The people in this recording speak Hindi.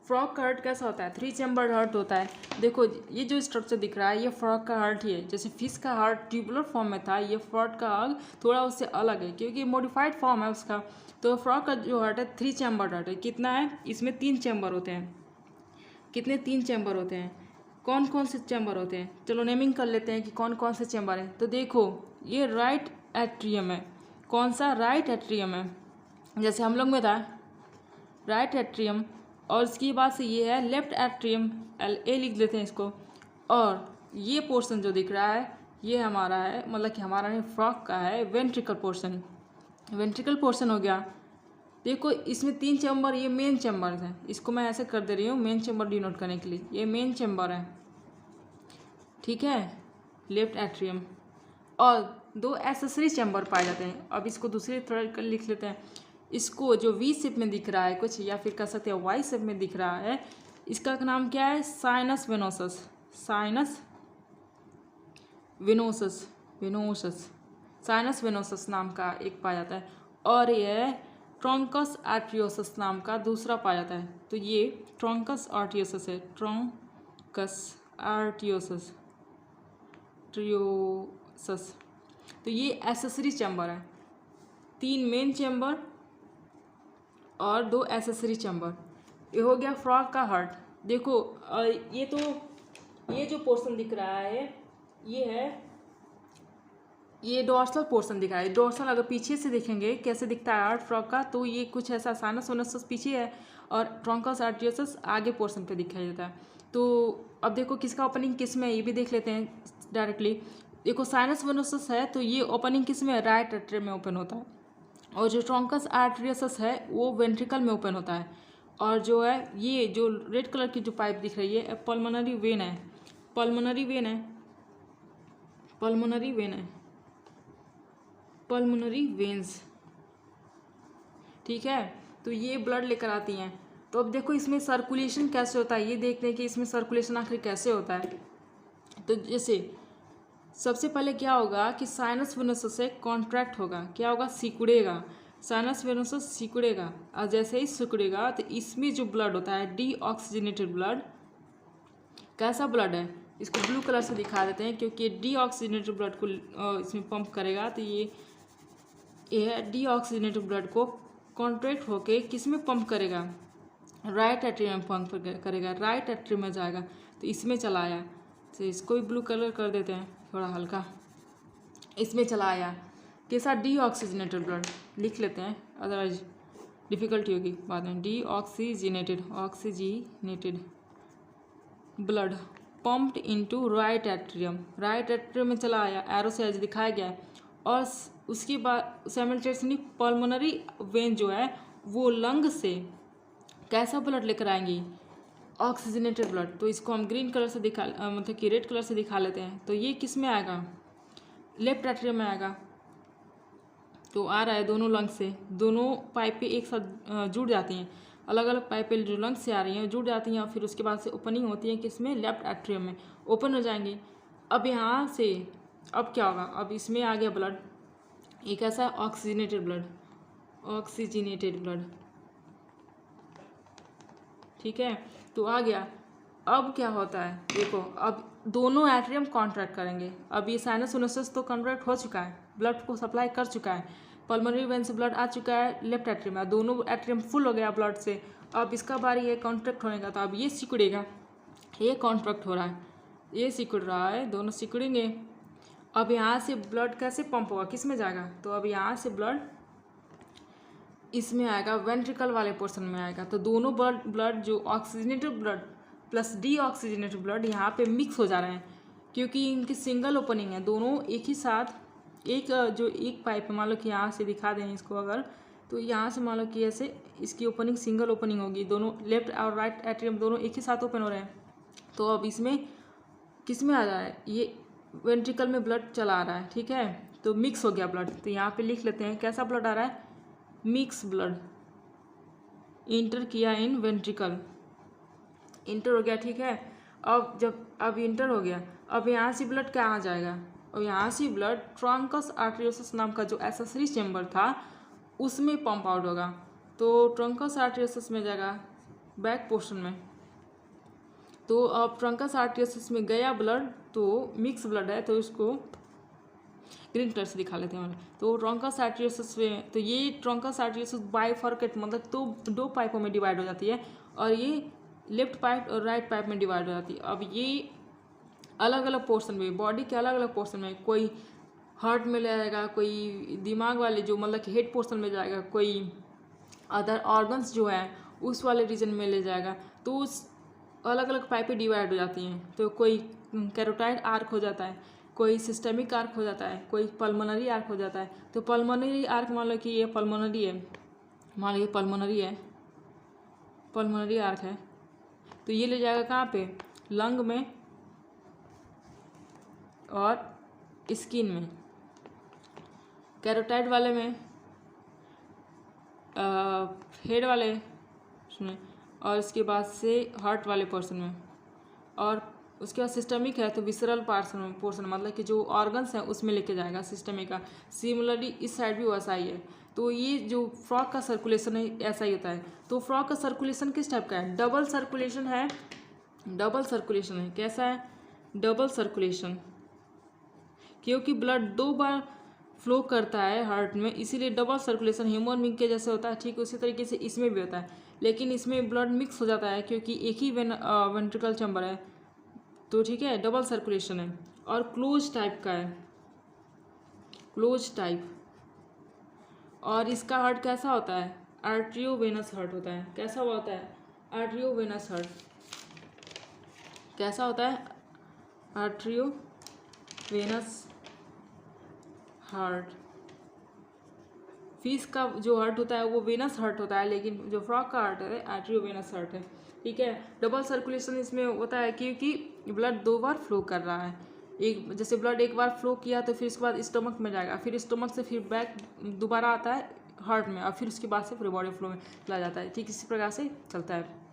फ्रॉग का हार्ट कैसा होता है? 3 चैम्बर हार्ट होता है। देखो ये जो स्ट्रक्चर दिख रहा है ये फ्रॉग का हार्ट ही है। जैसे फिश का हार्ट ट्यूबुलर फॉर्म में था, ये फ्रॉग का हार्ट थोड़ा उससे अलग है क्योंकि मॉडिफाइड फॉर्म है उसका। तो फ्रॉग का जो हार्ट है 3 चैम्बर हार्ट है। कितना है? इसमें 3 चैम्बर होते हैं। कितने? 3 चैम्बर होते हैं। कौन कौन से चैम्बर होते हैं? चलो नेमिंग कर लेते हैं कि कौन कौन से चैम्बर हैं। तो देखो ये राइट एट्रियम है। कौन सा? राइट एट्रियम है। जैसे हम लोग में था राइट एट्रियम, और इसकी बाद से ये है लेफ्ट एट्रियम, ए लिख देते हैं इसको। और ये पोर्शन जो दिख रहा है ये हमारा है, मतलब कि हमारा नहीं, फ्रॉग का है वेंट्रिकल पोर्शन। वेंट्रिकल पोर्शन हो गया। देखो इसमें 3 चैम्बर, ये मेन चैम्बर है। इसको मैं ऐसे कर दे रही हूँ मेन चैम्बर डिनोट करने के लिए। ये मेन चैम्बर है, ठीक है, लेफ्ट एट्रियम। और 2 एसेसरी चैम्बर पाए जाते हैं। अब इसको दूसरी तरह लिख लेते हैं। इसको जो वी शेप में दिख रहा है कुछ, या फिर कह सकते हैं वाई शेप में दिख रहा है, इसका नाम क्या है? Sinus venosus. Sinus venosus, venosus, sinus venosus नाम का एक पाया जाता है। और यह ट्रॉन्कस आर्टियोसस नाम का दूसरा पाया जाता है। तो ये ट्रॉन्कस आर्टियोसस है। ट्रॉन्कस आर्टियोसस, ट्रियोसस। तो ये एसेसरी चैम्बर है। 3 मेन चैम्बर और 2 एसेसरी चैम्बर। ये हो गया फ्रॉग का हार्ट। देखो ये तो ये जो पोर्शन दिख रहा है ये है, ये डोर्सल पोर्शन दिख रहा है। डोर्सल अगर पीछे से देखेंगे कैसे दिखता है हार्ट फ्रॉग का, तो ये कुछ ऐसा साइनस वेनोसस पीछे है और ट्रॉन्कस आर्टियोसस आगे पोर्शन पे दिखाई देता है। तो अब देखो किसका ओपनिंग किस में है ये भी देख लेते हैं डायरेक्टली। देखो साइनस वेनोसस है तो ये ओपनिंग किस में है? राइट एट्रियम में ओपन होता है। और जो ट्रॉन्कस आर्टियोसस है वो वेंट्रिकल में ओपन होता है। और जो है ये जो रेड कलर की जो पाइप दिख रही है पल्मोनरी वेन है। पल्मोनरी वेन है, पल्मोनरी वेन है, पल्मोनरी वेन्स, ठीक है। तो ये ब्लड लेकर आती हैं। तो अब देखो इसमें सर्कुलेशन कैसे होता है ये देखते हैं कि इसमें सर्कुलेशन आखिर कैसे होता है। तो जैसे सबसे पहले क्या होगा कि साइनस वेनोसस से कॉन्ट्रैक्ट होगा। क्या होगा? सिकुड़ेगा। साइनस वेनोसस सिकुड़ेगा और जैसे ही सिकुड़ेगा तो इसमें जो ब्लड होता है डीऑक्सीजनेटेड ब्लड, कैसा ब्लड है? इसको ब्लू कलर से दिखा देते हैं क्योंकि डीऑक्सीजनेटेड ब्लड को इसमें पंप करेगा। तो ये डीऑक्सीजनेटेड ब्लड को कॉन्ट्रैक्ट होके किस में पंप करेगा? राइट एट्रियम में पंप करेगा, राइट एट्रियम में जाएगा। तो इसमें चला आया। तो इसको भी ब्लू कलर कर देते हैं थोड़ा हल्का। इसमें चला आया कैसा? डीऑक्सीजनेटेड ब्लड लिख लेते हैं, अदरवाइज डिफिकल्टी होगी बाद में। Deoxygenated, oxygenated blood pumped into right atrium. Right atrium में चला आया, एरो से आज दिखाया गया है। और उसके बाद साइमल्टेनियसली पल्मोनरी वेन जो है वो लंग से कैसा ब्लड लेकर आएंगी? Oxygenated blood. तो इसको हम ग्रीन कलर से दिखा मतलब कि रेड कलर से दिखा लेते हैं। तो ये किस में आएगा? लेफ्ट एट्रियम में आएगा। तो आ रहा है दोनों लंग से, दोनों पाइपें एक साथ जुड़ जाती हैं। अलग अलग पाइपें जो लंग से आ रही हैं जुड़ जाती हैं और फिर उसके बाद से ओपनिंग होती है किसमें? लेफ्ट एट्रियम में ओपन हो जाएंगे। अब यहाँ से अब क्या होगा? अब इसमें आ गया ब्लड, एक ऐसा ऑक्सीजनेटेड ब्लड, ऑक्सीजनेटेड ब्लड, ठीक है। तो आ गया। अब क्या होता है? देखो अब दोनों एट्रियम कॉन्ट्रैक्ट करेंगे। अब ये साइनस वेनोसस तो कॉन्ट्रैक्ट हो चुका है, ब्लड को सप्लाई कर चुका है, पल्मोनरी वेन से ब्लड आ चुका है लेफ्ट एट्रियम में, दोनों एट्रियम फुल हो गया ब्लड से। अब इसका बारी है कॉन्ट्रैक्ट होने का। तो अब ये सिकुड़ेगा, ये कॉन्ट्रैक्ट हो रहा है, ये सिकुड़ रहा है, दोनों सिकुड़ेंगे। अब यहाँ से ब्लड कैसे पंप होगा? किस में जाएगा? तो अब यहाँ से ब्लड इसमें आएगा, वेंट्रिकल वाले पोर्शन में आएगा। तो दोनों ब्लड जो oxygenated blood plus deoxygenated blood यहाँ पे मिक्स हो जा रहे हैं क्योंकि इनकी सिंगल ओपनिंग है। दोनों एक ही साथ एक जो एक पाइप मान लो कि यहाँ से दिखा दें इसको अगर, तो यहाँ से मान लो कि ऐसे इसकी ओपनिंग सिंगल ओपनिंग होगी, दोनों लेफ्ट और राइट एट्रियम दोनों एक ही साथ ओपन हो रहे हैं। तो अब इसमें किस में आ रहा है? ये वेंट्रिकल में ब्लड चला आ रहा है, ठीक है। तो मिक्स हो गया ब्लड। तो यहाँ पे लिख लेते हैं कैसा ब्लड आ रहा है? मिक्स ब्लड इंटर किया इन वेंट्रिकल, इंटर हो गया, ठीक है। अब इंटर हो गया, अब यहाँ से ब्लड कहाँ जाएगा? और यहाँ से ब्लड ट्रॉन्कस आर्टियोसस नाम का जो एसेसरी चैम्बर था उसमें पंप आउट होगा। तो ट्रॉन्कस आर्टियोसस में जाएगा, बैक पोर्शन में। तो अब ट्रंकस आर्टेरियस में गया ब्लड तो मिक्स ब्लड है, तो इसको ग्रीन कलर से दिखा लेते हैं। तो ट्रंकस आर्टेरियस में, तो ये ट्रंकस आर्टेरियस बाइफर्केट मतलब तो दो पाइपों में डिवाइड हो जाती है, और ये लेफ्ट पाइप और राइट पाइप में डिवाइड हो जाती है। अब ये अलग अलग पोर्शन में, बॉडी के अलग अलग पोर्शन में, कोई हार्ट में ले जाएगा, कोई दिमाग वाले जो मतलब कि हेड पोर्शन में जाएगा, कोई अदर ऑर्गन्स जो है उस वाले रीजन में ले जाएगा। तो उस अलग अलग पाइपें डिवाइड हो जाती हैं। तो कोई कैरोटाइड आर्क हो जाता है, कोई सिस्टेमिक आर्क हो जाता है, कोई पल्मोनरी आर्क हो जाता है। तो पल्मोनरी आर्क मान लो कि ये पल्मोनरी है, मान लो ये पल्मोनरी है, पल्मोनरी आर्क है, तो ये ले जाएगा कहाँ पे, लंग में और स्किन में। कैरोटाइड वाले में हेड वाले उसमें, और इसके बाद से हार्ट वाले पोर्शन में, और उसके बाद सिस्टमिक है तो विसरल पोर्शन मतलब कि जो ऑर्गन्स हैं उसमें लेके जाएगा सिस्टमिक का। सिमिलरली इस साइड भी वैसा ही है। तो ये जो फ्रॉग का सर्कुलेशन है ऐसा ही होता है। तो फ्रॉग का सर्कुलेशन किस टाइप का है, डबल सर्कुलेशन है, डबल सर्कुलेशन है। कैसा है, डबल सर्कुलेशन, क्योंकि ब्लड दो बार फ्लो करता है हार्ट में, इसीलिए डबल सर्कुलेशन ह्यूमन बीइंग के जैसे होता है। ठीक उसी तरीके से इसमें भी होता है, लेकिन इसमें ब्लड मिक्स हो जाता है क्योंकि एक ही वेंट्रिकल चैम्बर है। तो ठीक है, डबल सर्कुलेशन है और क्लोज टाइप का है, क्लोज टाइप। और इसका हार्ट कैसा होता है, आर्ट्रियोवेनस हार्ट होता है। कैसा हुआ होता है, आर्ट्रियोवेनस हार्ट। कैसा होता है, आर्ट्रियोवेनस हार्ट। फिश का जो हार्ट होता है वो वेनस हार्ट होता है, लेकिन जो फ्रॉग का हार्ट है आर्ट्रियोवेनस हार्ट है। ठीक है, डबल सर्कुलेशन इसमें होता है क्योंकि ब्लड दो बार फ्लो कर रहा है। एक जैसे ब्लड एक बार फ्लो किया तो फिर उसके बाद स्टमक में जाएगा, फिर स्टमक से फिर बैक दोबारा आता है हार्ट में, और फिर उसके बाद से पूरे बॉडी फ्लो में चला जाता है। ठीक इसी प्रकार से चलता है।